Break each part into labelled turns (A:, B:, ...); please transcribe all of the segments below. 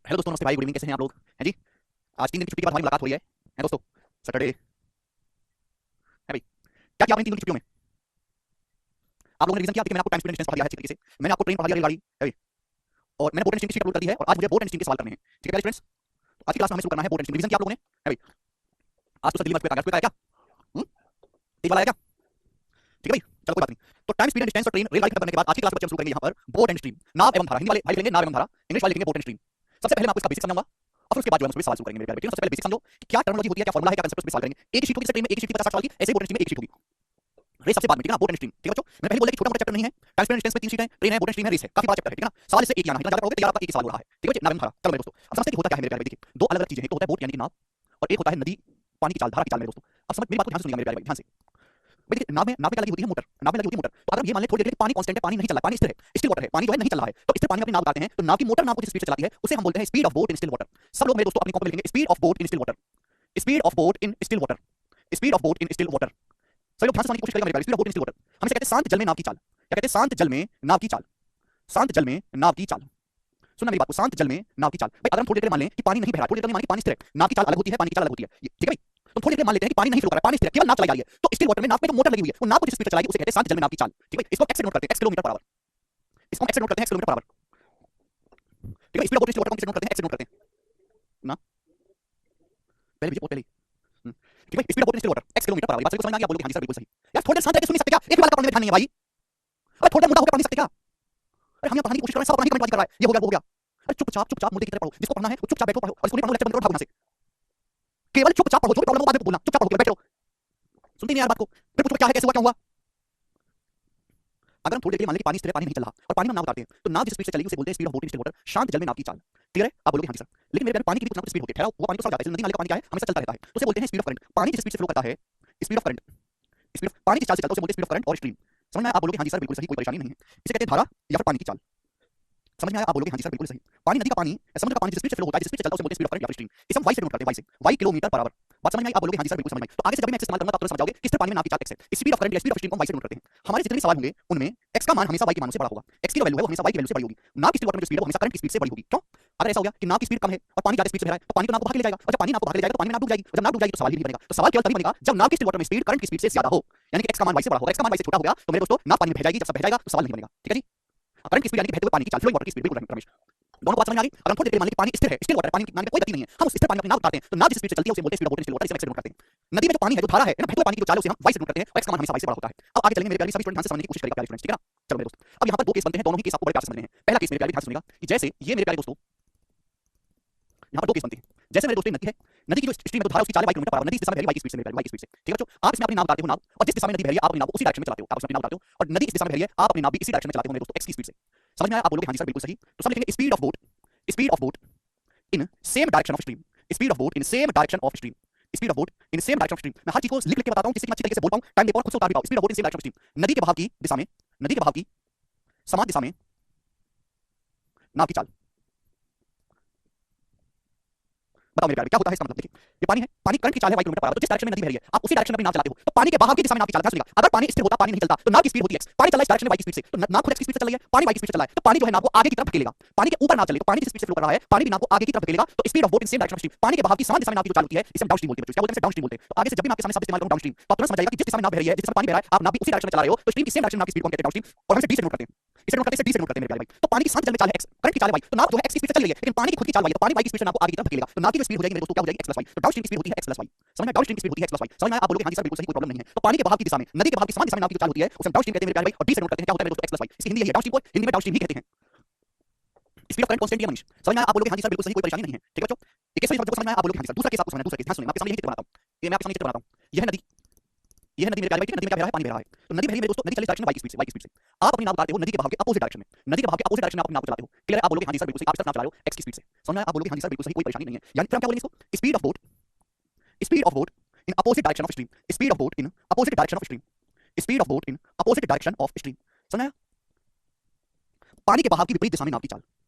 A: Hello दोस्तों, नमस्ते भाई, गुड इवनिंग। कैसे हैं आप लोग? हैं जी? आज 3 दिन की छुट्टी के बाद हमारी मुलाकात हो रही है दोस्तों? सैटरडे है भाई। क्या किया आपने 3 दिन की छुट्टियों में? आप लोगों ने रीजन किया? देखिए, मैंने आपको टाइम स्पीड डिस्टेंस पढ़ा दिया है अच्छी तरीके से। मैंने आपको ट्रेन पढ़ा दिया, रेलगाड़ी है भाई। और मैंने बोर्ड एंड स्ट्रीम की शीट अपलोड कर दी है और आज मुझे बोर्ड एंड स्ट्रीम के सवाल करने हैं। ठीक है पहले फ्रेंड्स, तो आज की क्लास में हमें शुरू करना है बोर्ड एंड स्ट्रीम। रीजन किया आप लोगों ने है भाई? आज तो सर दिल्ली में कागज पे क्या? तेज वाला है क्या? ठीक है भाई, चलो कोई बात नहीं। तो टाइम स्पीड एंड डिस्टेंस और ट्रेन रेलगाड़ी खत्म करने के बाद आज की क्लास में बच्चे हम शुरू करेंगे यहाँ पर बोर्ड एंड स्ट्रीम, नाव एवं धारा। हिंदी वाले भाई लिखेंगे नाव एवं धारा, इंग्लिश वाले लिखेंगे बोर्ड एंड स्ट्रीम। सबसे पहले मैं आपको इसका बेसिक समझाऊंगा और फिर उसके बाद जो है हम सवाल शुरू करेंगे मेरे प्यारे बच्चे। सबसे पहले बेसिक समझो कि क्या टर्मिनोलॉजी होती है, क्या फॉर्मूला है, क्या कंसेप्ट, उस पे सवाल करेंगे। एक ही शीट होगी, ट्रेन में एक ही शीट 50 सवाल की, ऐसे बोर्ड एंड स्ट्रीम में एक शीट होगी। रेस सबसे बाद में, ठीक है ना? बोर्ड एंड स्ट्रीम, ठीक है बच्चों? मैंने पहले बोला कि छोटा मोटा चैप्टर नहीं है। टाइम स्पीड एंड डिस्टेंस पे 3 शीट है, ट्रेन है, बोर्ड एंड स्ट्रीम है, रेस है, काफी बड़ा चैप्टर है, ठीक है ना? सवाल इससे एक ही आना है, इतना ज्यादा पढ़ोगे तो यार आपका एक ही सवाल हो रहा है, ठीक है बच्चे? नाव एवं धारा। चलो मेरे दोस्तों, अब समझते हैं कि होता क्या है मेरे प्यारे भाई। देखिए, दो अलग अलग चीजें हैं। एक तो होता है बोट यानी कि नाव, और एक होता है नदी, पानी की चाल, धारा की चाल मेरे दोस्तों। अब समझ मेरी बात को ध्यान से सुनिएगा मेरे प्यारे भाई, ध्यान से। भाई देखिए, नाव में क्या लगी होती है? मोटर। नाव में लगी होती है मोटर। तो अगर हम ये मान लें थोड़ी देर के लिए पानी कांस्टेंट है, पानी नहीं चल रहा है, पानी स्थिर है, स्टिल वाटर है, पानी जो है नहीं चल रहा है, तो स्थिर पानी में अपनी नाव उतारते हैं, तो नाव की मोटर नाव को जिस स्पीड से चलाती है उसे हम बोलते हैं speed of boat in still water. सब लोग मेरे दोस्तों अपनी कॉपी में लिखेंगे speed of boat in still water, speed of boat in still water, speed of boat in still water. सभी लोग ध्यान से समझने की कोशिश करेंगे मेरे प्यारे। Speed of boat in still water हम इसे कहते हैं शांत जल में नाव की चाल। क्या कहते हैं? शांत जल में नाव की चाल। शांत जल में नाव की चाल। सुनना मेरी बात को, शांत जल में नाव की चाल। भाई अगर हम थोड़ी देर मान लें कि पानी नहीं बह रहा, थोड़ी देर मान लें कि पानी स्थिर है, नाव की चाल अलग होती है, पानी की चाल अलग होती है, ठीक है भाई? तो थोड़ी देर मान लेते हैं कि पानी नहीं फ्लो कर रहा है, पानी स्थिर है, केवल नाव चलाई जा रही है, तो स्टिल वाटर में नाव में जो मोटर लगी हुई है वो नाव को जिस स्पीड से चलाएगी उसे कहते हैं शांत जल में नाव की चाल, ठीक है भाई? इसको एक्स से नोट करते हैं, एक्स किलोमीटर पर आवर। इसको एक्स से नोट करते हैं, एक्स किलोमीटर पर आवर, ठीक है? Speed of boat in still water को किससे नोट करते हैं? एक्स से नोट करते हैं ना? पहले भी बहुत पहले ठीक है भाई। Speed of boat in still water x kilometre per our. बात सही को समझ में आ गया? आप बोलोगे हां जी सर बिल्कुल सही। यार थोड़ी देर शांत रह के सुन नहीं सकते क्या? एक भी वाला का पढ़ने में ध्यान नहीं है भाई। अरे थोड़ी देर मुद्दा होकर पढ़ नहीं सकते क्या? अरे हम यहाँ पढ़ने की कोशिश कर रहे हैं, सब अपनी कमेंटबाजी कर रहा है, ये हो गया वो हो गया। अरे चुपचाप चुपचाप मुद्दे की तरह पढ़ो, जिसको पढ़ना है वो चुपचाप बैठो पढ़ो, और इसको नहीं पढ़ना लेक्चर बंद करो, भागो यहाँ से। केवल चुपचाप पढ़ो, जो भी प्रॉब्लम हो बाद में बोलना, चुपचाप पढ़ो, बैठो। सुनती नहीं यार बात को, फिर पूछो क्या है, कैसे हुआ, क्या हुआ। अगर हम थोड़ी देर के लिए मान लें कि पानी स्थिर है, पानी नहीं चल रहा और पानी में नाव उतारते हैं, तो नाव जिस स्पीड से चलेगी उसे बोलते हैं speed of boat in still water, शांत जल में नाव की चाल। क्लियर है? आप बोलोगे हां जी सर। लेकिन मेरे प्यारे पानी की भी कुछ ना कुछ स्पीड होती है, ठहरा हुआ पानी तो सड़ जाता है, नदी नाले का पानी क्या है, हमेशा चलता रहता है, तो उसे बोलते हैं स्पीड ऑफ करंट। पानी जिस स्पीड से फ्लो करता है, speed of current, speed of पानी की चाल से चलता है उसे बोलते हैं स्पीड ऑफ करंट और स्ट्रीम। समझ में आया? आप बोलोगे हां जी सर बिल्कुल सही, कोई परेशानी नहीं है। इसे कहते हैं धारा या फिर पानी की चाल। समझ में आया? आप बोलोगे हां जी सर बिल्कुल सही। पानी नदी का पानी, समुद्र का पानी जिस स्पीड से फ्लो होता है, जिस स्पीड से चलता है उसे बोलते हैं स्पीड ऑफ करंट या फिर स्ट्रीम। इसे हम वाई से नोट करते हैं, वाई से, वाई किलोमीटर पर आवर। बात समझ में आई? आप बोलोगे हां जी सर बिल्कुल समझ में आई। तो आगे से जब भी मैं इस्तेमाल करूंगा तो आप तुरंत समझ जाओगे कि स्थिर पानी में नाव की चाल एक्स है। स्पीड ऑफ करंट या स्पीड ऑफ स्ट्रीम को हम वाई से नोट करते हैं। हमारे जितने भी सवाल होंगे उनमें एक्स का मान हमेशा वाई के मान से बड़ा होगा, एक्स की वैल्यू है वो हमेशा वाई की वैल्यू से बड़ी होगी। नाव की स्टिल वाटर में जो स्पीड है वो हमेशा करंट की स्पीड से बड़ी होगी। क्यों? अगर ऐसा हो गया कि नाव की स्पीड कम है और पानी ज्यादा स्पीड से बह रहा है, तो पानी तो नाव को भाग ले जाएगा, और जब पानी नाव को भाग ले जाएगा तो पानी में नाव डूब जाएगी, और जब नाव डूब जाएगी तो सवाल ही नहीं बनेगा। तो सवाल केवल तभी बनेगा जब नाव की स्टिल वाटर में स्पीड करंट की स्पीड से ज्यादा हो, यानी कि एक्स का मान वाई से बड़ा होगा। एक्स का मान वाई से छोटा हो गया तो मेरे दोस्तों नाव पानी में बह जाएगी, जब सब बह जाएगा तो सवाल नहीं बनेगा, ठीक है जी? करंट की स्पीड यानी कि बहते हुए पानी की चाल, फ्लोइंग वाटर की स्पीड, बिल्कुल रमेश। दोनों को बात समझ में आ गई? अगर हम थोड़ी देर मान लें कि पानी स्थिर है, स्टिल वाटर है, पानी में कोई गति नहीं है, हम उस स्थिर पानी में अपनी नाव उतारते हैं, तो नाव जिस स्पीड से चलती है उसे बोलते हैं speed of boat in still water, इसे हम एक्स से नोट करते हैं। नदी में जो पानी है, जो धारा है ना, बहते हुए पानी की जो चाल है उसे हम वाई से नोट करते हैं, और एक्स का मान हमेशा वाई से बड़ा होता है। अब आगे चलेंगे मेरे प्यारे, सभी स्टूडेंट ध्यान से समझने की कोशिश करेगा प्यारे फ्रेंड्स, ठीक है ना? चलो मेरे दोस्त, अब यहाँ पर दो केस बनते हैं, दोनों ही केस आपको बड़े प्यार से समझने हैं। पहला केस मेरे प्यारे ध्यान से सुनिएगा कि जैसे ये मेरे प्यारे दोस्तों, यहाँ पर दो केस बनते हैं। जैसे मेरे दोस्तों नदी है, नदी की जो स्ट्रीम है, तो धारा उसकी चाल है वाई किलोमीटर पर आवर, नदी इस दिशा में बह रही है वाई की स्पीड से, मेरे प्यारे वाई की स्पीड से, ठीक है बच्चों? आप इसमें अपनी नाव उतारते हो नाव, और जिस दिशा में नदी बह रही है आप अपनी नाव को उसी डायरेक्शन में चलाते हो, आप उसमें अपनी नाव उतारते हो, और नदी इस दिशा में बह रही है आप अपनी नाव भी इसी डायरेक्शन में चलाते हो मेरे दोस्तों, एक्स की स्पीड से। समझ में आया? आप बोलोगे हां जी सर बिल्कुल सही। तो सब लिखेंगे speed of boat, speed of boat in same direction of stream, speed of boat in same direction of stream, speed of boat in same direction of stream. मैं हर चीज को लिख लिख के बताता हूं जिससे मैं अच्छी तरीके से बोल पाऊं, टाइम दे पाऊं, खुद से उतार भी पाऊं। Speed of boat in same direction of stream, नदी के बहाव की दिशा में, नदी के बहाव की समान दिशा में नाव की चाल। बताओ मेरे प्यारे क्या होता है इसका मतलब? देखिए, ये पानी है, पानी करंट की चाल है वाई किलोमीटर पर आवर, तो जिस डायरेक्शन में नदी बह रही है आप उसी डायरेक्शन में अपनी नाव चलाते हो, तो पानी के बहाव की दिशा में नाव की चाल। ध्यान सुनिएगा, अगर पानी स्थिर होता, पानी नहीं चलता, तो नाव की स्पीड होती है एक्स, पानी चल रहा है इस डायरेक्शन में वाई की स्पीड से, तो नाव खुद एक्स की स्पीड से चल रही है, पानी वाई की स्पीड से चल रहा है, तो पानी जो है नाव को आगे की तरफ धकेलेगा, पानी के ऊपर नाव चलेगी, तो पानी जिस स्पीड से फ्लो कर रहा है पानी भी नाव को आगे की तरफ धकेलेगा, तो speed of boat in same direction of stream, पानी के बहाव की समान दिशा में नाव की जो चाल होती है इसे हम डाउनस्ट्रीम बोलते हैं बच्चों। क्या बोलते हैं? डाउनस्ट्रीम बोलते हैं। तो आगे से जब भी मैं आपके सामने शब्द इस्तेमाल करूं डाउनस्ट्रीम, तो आप तुरंत समझ जाइएगा कि जिस दिशा में नाव बह रही है, जिस दिशा में पानी बह रहा है, आप नाव भी उसी डायरेक्शन में चला रहे हो, तो स्ट्रीम की सेम डायरेक्शन नाव की स्पीड को हम कहते हैं डाउनस्ट्रीम, और हम इसे डी से नोट करते हैं, इसे नोट करते हैं, इसे डी से नोट करते हैं मेरे प्यारे भाई। तो पानी की शांत जल में चाल है एक्स, करंट की चाल है वाई, तो नाव जो है एक्स की स्पीड से चल रही है, लेकिन पानी की खुद की चाल वाई है, तो पानी वाई की स्पीड से नाव को आगे की तरफ धकेलेगा, तो नाव की जो स्पीड हो जाएगी मेरे दोस्तों क्या हो जाएगी? X plus y. तो डाउनस्ट्रीम की स्पीड होती है एक्स प्लस वाई। समझ में? डाउनस्ट्रीम की स्पीड होती है एक्स प्लस वाई। समझ में? आप बोलोगे हां जी सर बिल्कुल सही, कोई प्रॉब्लम नहीं है। तो पानी के बहाव की दिशा में, नदी के बहाव की समान दिशा में नाव की जो चाल होती है उसे हम डाउनस्ट्रीम कहते हैं मेरे प्यारे भाई, और डी से नोट करते हैं क्या होता है मेरे दोस्तों? X plus y. इसकी हिंदी यही है, डाउनस्ट्रीम को हिंदी में डाउनस्ट्रीम ही कहते हैं। स्पीड ऑफ करंट कांस्टेंट है मनीष। समझ में आया? आप बोलोगे हां जी सर बिल्कुल सही, कोई परेशानी नहीं है, ठीक है बच्चों? एक केस समझ में आया? आप बोलोगे हां जी सर। दूसरा केस आपको समझना है, दूसरा केस ध्यान सुनिए, मैं आपके सामने यही चित्र बनाता हूं, ये मैं आपके सामने चित्र बनाता हूं। यह है नदी, यह है नदी मेरे प्यारे भाई, नदी में क्या बह रहा है? पानी बह रहा है, तो नदी बह रही है मेरे दोस्तों, नदी चल रही डायरेक्शन वाई की स्पीड से, वाई की स्पीड से। आप अपनी नाव उतारते हो नदी के बहाव के अपोजिट डायरेक्शन में, नदी के बहाव के अपोजिट डायरेक्शन में आप अपनी नाव को चलाते हो। क्लियर है? आप बोलोगे हां जी सर बिल्कुल सही, आप इस तरफ नाव चला रहे हो एक्स की स्पीड से। समझ में आया? आप बोलोगे हां जी सर बिल्कुल सही, कोई परेशानी नहीं है। यानी फिर हम क्या बोलेंगे इसको? Speed of boat, speed of boat in opposite direction of stream, speed of boat in opposite direction of stream, speed of boat in opposite direction of stream. समझ आया? पानी के बहाव की विपरीत दिशा में नाव की चाल,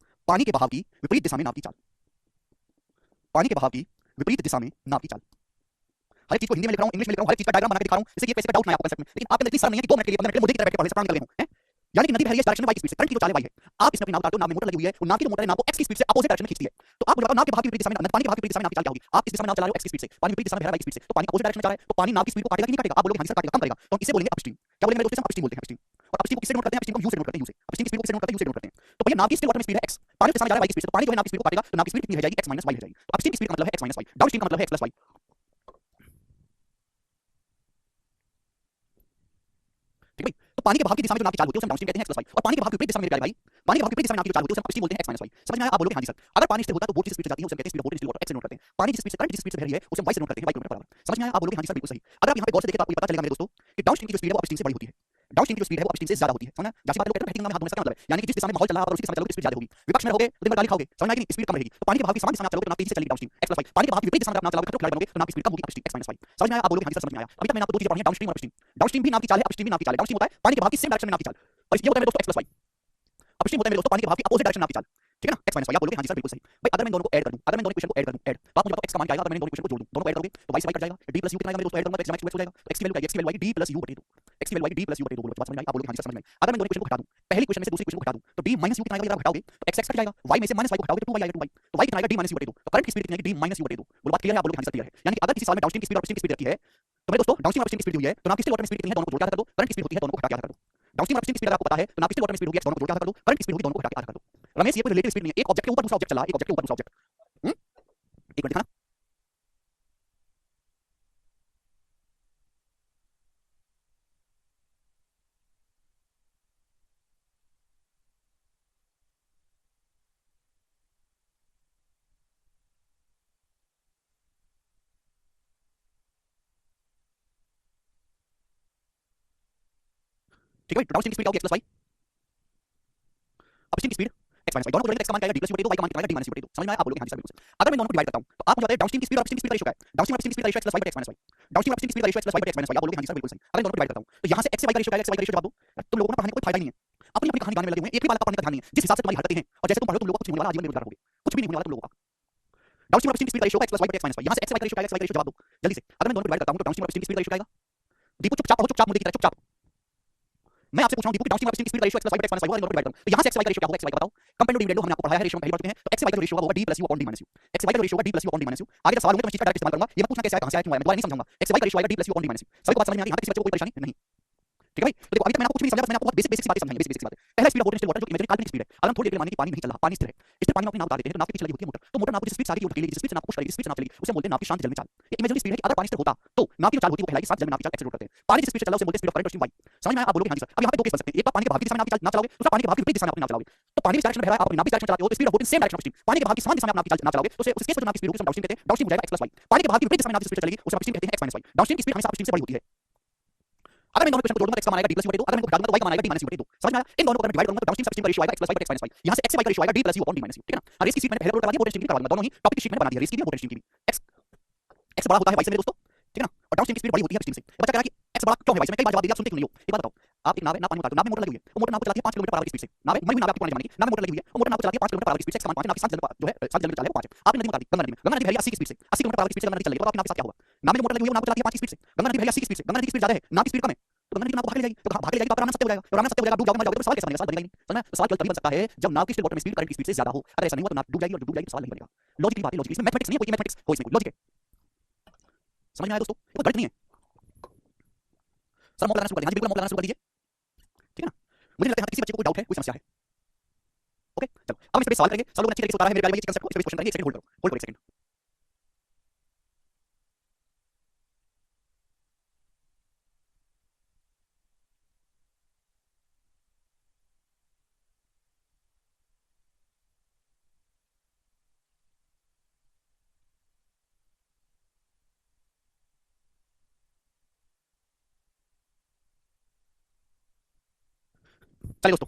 A: पानी के बहाव की विपरीत दिशा में नाव की चाल, पानी के बहाव की विपरीत दिशा में नाव की चाल। हर चीज को हिंदी में लिख रहा हूं, इंग्लिश में लिख रहा हूं, हर चीज का डायग्राम बना के दिखा रहा हूं, इससे ये कैसे डाउट ना आपको कंसेप्ट में। लेकिन आप अंदर इतनी शर्म नहीं है कि 2 मिनट के लिए 15 मिनट के लिए मुद्दे की तरह बैठ के पढ़ो, इसे काम कर ले हूं हैं। यानी कि नदी बह रही है इस डायरेक्शन में y की स्पीड से, करंट की जो चाल है y है। आप इसमें अपनी नाव काटो, नाव में मोटर लगी हुई है, और नाव की जो मोटर है नाव को x की स्पीड से अपोजिट डायरेक्शन में खींचती है। तो आप मुझे बताओ नाव के भाग की विपरीत दिशा में, पानी के भाग की विपरीत दिशा में नाव की चाल क्या होगी? आप इस दिशा में नाव चला रहे हो x की स्पीड से, पानी विपरीत दिशा में बह रहा है y की स्पीड से, तो पानी अपोजिट डायरेक्शन में जा रहा है, तो पानी नाव की स्पीड को काटेगा कि नहीं काटेगा? आप बोलोगे हाँ सर काटेगा, कम करेगा, तो हम इसे बोलेंगे अपस्ट्रीम। क्या बोलेंगे मेरे दोस्तों? अपस्ट्रीम बोलते हैं, अपस्ट्रीम। और अपस्ट्रीम को किससे डिनोट करते हैं? अपस्ट्रीम को u से डिनोट करते हैं, u से। अपस्ट्रीम की स्पीड को किससे डिनोट करते हैं? u से डिनोट करते हैं। तो भैया नाव की स्टिल वाटर में स्पीड है x, पानी के सामने जा रहा है y की स्पीड से, तो पानी जो है नाव की स्पीड को काटेगा, तो नाव की स्पीड कितनी हो जाएगी? x - y हो जाएगी। तो अपस्ट्रीम की स्पीड का मतलब है x - y, डाउनस्ट्रीम का मतलब है x + y। ठीक है भाई? तो पानी के भाग की दिशा में जो नाव की चाल होती है उसे हम डाउनस्ट्रीम कहते हैं x + y, और पानी के भाग के विपरीत दिशा में मेरे प्यारे भाई, पानी के भाग के विपरीत दिशा में नाव की जो चाल होती है उसे हम अपस्ट्रीम बोलते हैं x - y। समझ में आया? आप बोलोगे हाँ जी सर। अगर पानी स्थिर होता है तो बोट की स्पीड से जाती है, उसे हम कहते हैं speed of boat, still water, x से नोट करते हैं। पानी की स्पीड से, करंट की स्पीड से बह रही है, उसे हम y से नोट करते हैं, y किलोमीटर पर आवर। समझ में आया? आप बोलोगे हाँ जी सर बिल्कुल सही। अगर आप यहाँ पे गौर से देखें तो आपको ये पता चलेगा मेरे दोस्तों कि डाउनस्ट्रीम की जो स्पीड है वो अपस्ट्रीम से बड़ी होती है। डाउनस्ट्रीम की जो स्पीड है वो अपस्ट्रीम से ज्यादा होती है। समझ में? जैसे बात लोग कहते हैं हेडिंग में हाथ धोने से क्या मतलब है? यानी कि जिस दिशा में माहौल चल रहा है और उसी दिशा में चलोगे तो स्पीड ज्यादा होगी। विपक्ष में रहोगे तो दिन भर गाली खाओगे। समझ में आया कि नहीं? स्पीड कम रहेगी। तो पानी के भाग की समान दिशा में आप चलोगे तो नाव तेजी से चलेगी, डाउनस्ट्रीम x + y। पानी के भाग की विपरीत दिशा में आप नाव चलाओगे तो खिलाड़ी बनोगे, तो नाव की स्पीड कम होगी, अपस्ट्रीम x - y। समझ में आया? आप बोलोगे हाँ जी सर समझ में आया। अभी तक मैंने आपको दो चीजें पढ़ी हैं, डाउनस्ट्रीम और अपस्ट्रीम। डाउनस्ट्रीम भी नाव की चाल है, अपस्ट्रीम भी नाव की चाल है। डाउनस्ट्रीम होता है पानी के भाग की सेम डायरेक्शन में नाव की चाल, और ये होता है मेरे दोस्तों x + y। अपस्ट्रीम होता है मेरे दोस्तों पानी के भाग की अपोजिट डायरेक्शन में नाव की चाल। ठीक है ना? x - y। आप बोलोगे हाँ जी सर बिल्कुल सही। भाई अगर मैं दोनों को ऐड कर दूं, अगर मैं दोनों इक्वेशन को ऐड कर दूं, ऐड, तो आप मुझे बताओ x का मान क्या आएगा अगर मैं दोनों इक्वेशन को जोड़ दूं? दोनों को ऐड करोगे तो y से y कट जाएगा, d + u कितना आएगा मेरे दोस्तों? ऐड करूंगा तो x - x हो जाएगा। तो x की वैल्यू क्या आएगी? x की वैल्यू आएगी d + u / 2, x की वैल्यू आएगी d + u / 2। बोलो बात समझ में आई? आप बोलोगे हाँ जी सर समझ में आई। अगर मैं दोनों इक्वेशन को हटा दूं, पहली इक्वेशन में से दूसरी इक्वेशन को हटा दूं, तो d - u कितना आएगा? जब आप हटाओगे तो x कट जाएगा, y में से -y को हटाओगे तो 2y आएगा, 2y। तो y कितना आएगा? d - u / 2। तो करंट की स्पीड कितनी आएगी? d - u / 2। बोलो बात क्लियर है? आप बोलोगे हाँ जी सर क्लियर है। यानी कि अगर किसी सवाल में डाउनस्ट्रीम की स्पीड और अपस्ट्रीम की स्पीड रखी है, तो मेरे दोस्तों डाउनस्ट्रीम और अपस्ट्रीम की स्पीड दी हुई है, तो नाव की स्टिल वाटर में स्पीड कितनी है? दोनों को जोड़ के आधा कर दो। करंट की स्पीड होती है दोनों को हटा के आधा कर दो। डाउनस्ट्रीम और अपस्ट्रीम की स्पीड आपको पता है, तो नाव की स्टिल वाटर में स्पीड होगी x, दोनों को जोड़ के आधा कर दो। करंट की स्पीड होगी दोनों को हटा के आधा कर दो। रमेश ये कोई रिलेटिव स्पीड नहीं है, एक ऑब्जेक्ट के ऊपर दूसरा ऑब्जेक्ट चला, एक ऑब्जेक्ट के ऊपर दूसरा ऑब्जेक्ट। एक मिनट दिखाना। ठीक है भाई? डाउनस्ट्रीम की स्पीड क्या होगी? x + y। अपस्ट्रीम की स्पीड x - y। दोनों को जोड़ेंगे तो x का मान क्या आएगा? d + u / 2, y का मान कितना आएगा? d - u / 2। समझ में आया? आप बोलोगे हाँ जी सर बिल्कुल सही। अगर मैं दोनों को डिवाइड करता हूं तो आप मुझे बताइए डाउनस्ट्रीम की स्पीड और अपस्ट्रीम की स्पीड का रेशियो क्या है? डाउनस्ट्रीम और अपस्ट्रीम की स्पीड का ratio x + y / x - y। Downstream और अपस्ट्रीम की स्पीड का ratio x + y / x - y। आप बोलोगे हाँ जी सर बिल्कुल सही। अगर मैं दोनों को डिवाइड करता हूं तो यहां से x से y का रेशियो क्या है? x से y का रेशियो जवाब दो। तुम लोगों को पढ़ने कोई फायदा नहीं है, अपनी अपनी कहानी गाने में लगे हुए हैं, एक भी बात का पढ़ने का ध्यान नहीं है। जिस हिसाब से तुम्हारी हरकतें हैं और जैसे तुम पढ़ो तुम लोगों को कुछ नहीं होने वाला, आजीवन बेरोजगार रहोगे, कुछ भी नहीं होने वाला तुम लोगों का। डाउनस्ट्रीम और अपस्ट्रीम की स्पीड का ratio x + y / x - y। यहां से x से y का रेशियो क्या है? x y का रेशियो जवाब दो जल्दी से। अगर मैं दोनों को डिवाइड करता हूं तो डाउनस्ट्रीम और अपस्ट्रीम की स्पीड का रेशियो क्या आएगा? दीपू चुपचाप पढ़ो, चुपचाप मुझे की तरह चुपचाप। मैं आपसे पूछ रहा हूं दीपू की डाउनस्ट्रीम और अपस्ट्रीम की स्पीड का ratio x + y / x - y होगा, दोनों को डिवाइड करूं तो यहां से x y का रेशियो क्या होगा? x y का बताओ। कंपेयर टू डिविडेंड हमने आपको पढ़ाया है, रेशियो में पहली बार चुके हैं, तो x y का रेशियो होगा d + u / d - u। x y का रेशियो होगा d + u / d - u। आगे जब सवाल होंगे तो मैं चीज का डायरेक्ट इस्तेमाल करूंगा, ये मत पूछना कैसे आया, कहां से आया, क्यों आया, मैं दोबारा नहीं समझाऊंगा। x y का रेशियो आएगा d + u / d - u। सभी को बात समझ में आ गई? यहां तक किसी बच्चे को कोई परेशानी नहीं? ठीक है भाई? तो देखो अभी तक मैंने आपको कुछ भी नहीं समझाया, बस मैंने आपको बहुत बेसिक सी बातें समझाई हैं, बेसिक बातें। पहला speed of boat in still water जो इमेजिनरी काल्पनिक स्पीड है। अगर हम थोड़ी देर के लिए मानेंगे कि पानी नहीं चल रहा, पानी स्थिर है, स्थिर पानी में अपनी नाव उतार देते हैं तो नाव के पीछे लगी होती है मोटर, तो मोटर नाव को जिस स्पीड से आगे की ओर ढकेलेगी, जिस स्पीड से नाव को पुश करेगी, जिस स्पीड से नाव चलेगी, उसे बोलते हैं नाव की शांत जल में चाल। ये इमेजिनरी स्पीड है कि अगर पानी स्थिर होता तो नाव की जो चाल होती है वो कहलाएगी शांत जल में नाव की चाल, एक्सेलरेट करते हैं। पानी जिस स्पीड से चल रहा है उसे बोलते हैं स्पीड ऑफ करंट और स्ट्रीम वाई। समझ में आया? आप बोलोगे हाँ जी सर। अब यहाँ पे दो केस बन सकते हैं, एक बार पानी के भाग की दिशा में नाव की चाल नाव चलाओगे, दूसरा पानी के भाग की विपरीत दिशा में अपनी नाव चलाओगे। तो पानी जिस डायरेक्शन में बह रहा है आप अपनी नाव की डायरेक्शन चलाते हो तो speed of boat in same direction of stream. पानी के भाग की समान दिशा में आप नाव की चाल नाव चलाओगे तो उस केस में जो नाव की स्पीड होगी उसे हम डाउनस्ट्रीम कहते हैं, डाउनस्ट्रीम हो जाएगा x + y। पानी के भाग की विपरीत दिशा में नाव जिस स्पीड से चलेगी उसे अपस्ट्रीम कहते हैं, x - y। डाउनस्ट्रीम की स्पीड हमेशा अपस्ट्रीम से बड़ी होती है। अगर मैं दोनों इक्वेशन को जोड़ूंगा तो x का मान आएगा d + u / 2, अगर मैं इनको घटा दूंगा तो y का मान आएगा d - u / 2। समझ में आया? इन दोनों को अगर मैं डिवाइड करूंगा तो डाउनस्ट्रीम से अपस्ट्रीम का रेशियो आएगा x + y / x - y। यहां से x से y का रेशियो आएगा d + u / d - u। ठीक है ना? रेस की शीट मैंने पहले बोर्ड करवा दी, बोर्ड स्ट्रीम की करवा दूंगा, दोनों ही टॉपिक की शीट मैंने बना दी है, रेस की भी और बोर्ड स्ट्रीम की भी। x बड़ा होता है y से मेरे दोस्तों, ठीक है ना? और डाउनस्ट्रीम की स्पीड बड़ी होती है अपस्ट्रीम से। बच्चा कह रहा है कि x बड़ा क्यों है y से? मैं कई बार जवाब दिया, सुनते क्यों नहीं हो? एक बात बताओ, आप एक नाव है, नाव पानी में उतार दो, नाव में मोटर लगी हुई है, वो मोटर नाव को चलाती है 5 किलोमीटर पर आवर की स्पीड से। नाव है मरी हुई नाव, आपको जमाने की नाव में मोटर लगी हुई है, वो मोटर नाव को चलाती है 5 किलोमीटर पर आवर की स्पीड से, x का मान 5 है, नाव की 7 जल जो है 7 जल में चाल है वो 5 है। आपने नदी में उतार दी, गंगा नदी में, गंगा नदी बह रही है 80 की स्पीड से, 80 किलोमीटर पर आवर की स्पीड से गंगा नदी चल रही है, तो आपकी नाव के साथ क्या होगा? नाव में मोटर लगी हुई है, नाव को चलाती है 5 की स्पीड से, गंगा नदी बह रही है 80 की स्पीड से, गंगा नदी की स्पीड ज्यादा है, नाव की स्पीड कम है, तो गंगा नदी नाव को भाग ले जाएगी, तो भाग ले जाएगी तो आपका रामना सत्य हो जाएगा, तो रामना सत्य हो जाएगा, डूब जाओगे, मर जाओगे, तो सवाल कैसे बनेगा? सवाल बनेगा ही नहीं। समझ में? सवाल केवल तभी बन सकता है जब नाव की स्टिल वाटर में स्पीड करंट की स्पीड से ज्यादा हो। अगर ऐसा नहीं हुआ तो नाव डूब जाएगी, और डूब जाएगी तो सवाल नहीं बनेगा। लॉजिक की बात है, लॉजिक इसमें मैथमेटिक्स नहीं है, कोई मैथमेटिक्स हो इसमें, लॉजिक है। समझ में आया दोस्तों? ये कोई गणित नहीं है। सर मोड़ लगाना शुरू कर दीजिए, हाँ जी बिल्कुल मोड़ लगाना शुरू कर दीजिए, ठीक है ना? मुझे नहीं लगता है किसी बच्चे को कोई डाउट है, कोई समस्या है। ओके चलो अब हम इस पे सवाल करेंगे, सब लोग अच्छी तरीके से उतारा है मेरे प्यारे भाई, इस कांसेप्ट को, इस पे क्वेश्चन करेंगे। एक सेकंड होल्ड करो, होल्ड करो एक सेकंड। चलिए दोस्तों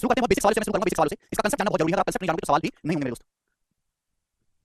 A: शुरू करते हैं, बेसिक सवाल से मैं शुरू करूंगा, बेसिक सवालों से। इसका कांसेप्ट जानना बहुत जरूरी है, अगर आप कांसेप्ट नहीं जानोगे तो सवाल भी नहीं होंगे मेरे दोस्त।